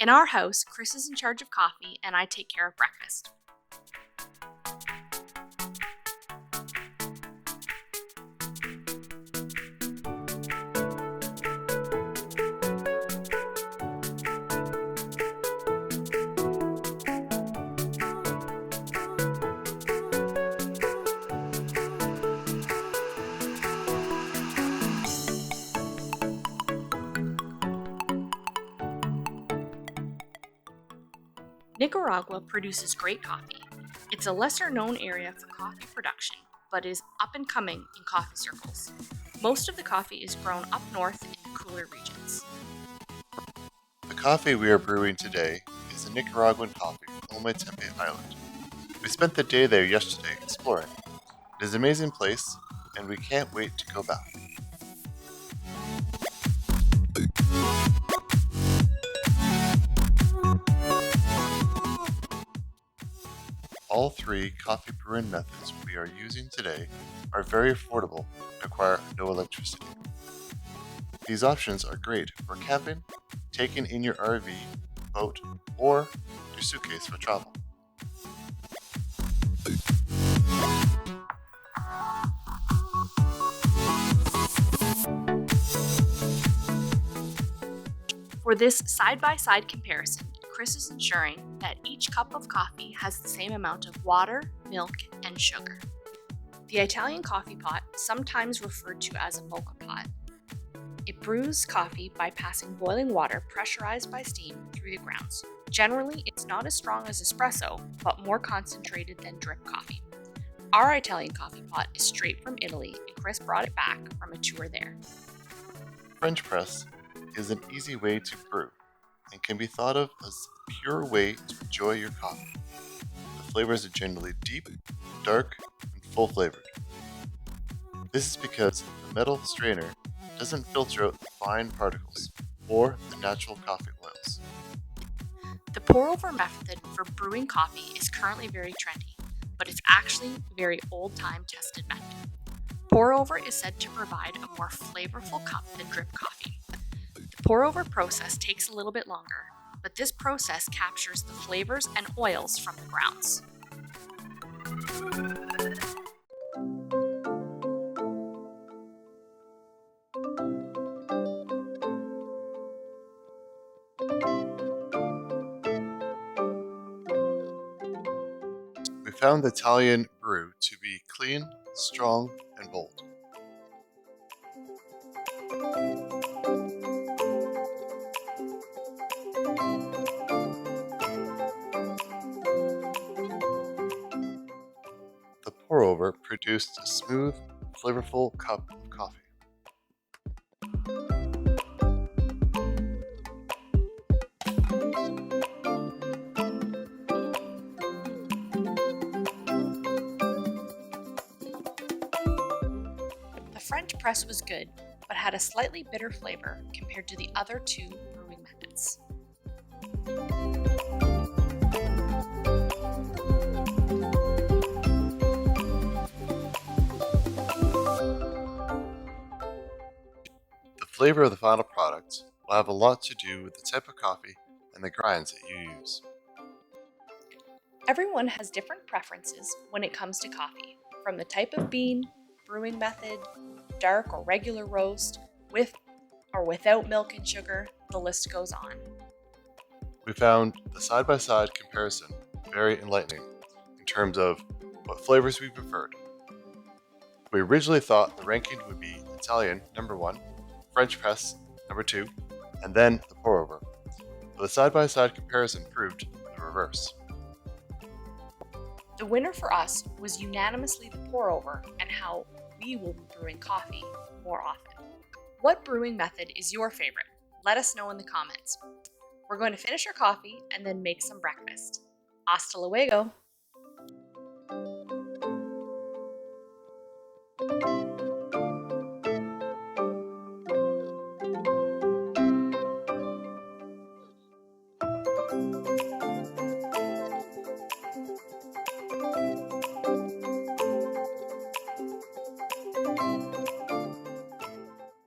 In our house, Chris is in charge of coffee and I take care of breakfast. Nicaragua produces great coffee. It's a lesser-known area for coffee production, but is up and coming in coffee circles. Most of the coffee is grown up north in the cooler regions. The coffee we are brewing today is a Nicaraguan coffee from Ometepe Island. We spent the day there yesterday exploring. It is an amazing place, and we can't wait to go back. All three coffee brewing methods we are using today are very affordable and require no electricity. These options are great for camping, taking in your RV, boat, or your suitcase for travel. For this side-by-side comparison, Chris is ensuring that each cup of coffee has the same amount of water, milk, and sugar. The Italian coffee pot, sometimes referred to as a mocha pot, it brews coffee by passing boiling water pressurized by steam through the grounds. Generally, it's not as strong as espresso, but more concentrated than drip coffee. Our Italian coffee pot is straight from Italy, and Chris brought it back from a tour there. French press is an easy way to brew and can be thought of as a pure way to enjoy your coffee. The flavors are generally deep, dark, and full flavored. This is because the metal strainer doesn't filter out the fine particles or the natural coffee oils. The pour-over method for brewing coffee is currently very trendy, but it's actually a very old-time tested method. Pour-over is said to provide a more flavorful cup than drip coffee. The pour-over process takes a little bit longer, but this process captures the flavors and oils from the grounds. We found the Italian brew to be clean, strong, and bold. The pour-over produced a smooth, flavorful cup of coffee. The French press was good, but had a slightly bitter flavor compared to the other two brewing methods. The flavor of the final product will have a lot to do with the type of coffee and the grinds that you use. Everyone has different preferences when it comes to coffee, from the type of bean, brewing method, dark or regular roast, with or without milk and sugar, the list goes on. We found the side-by-side comparison very enlightening in terms of what flavors we preferred. We originally thought the ranking would be Italian number 1, French press number 2, and then the pour-over. But the side-by-side comparison proved the reverse. The winner for us was unanimously the pour-over and how we will be brewing coffee more often. What brewing method is your favorite? Let us know in the comments. We're going to finish our coffee and then make some breakfast. Hasta luego!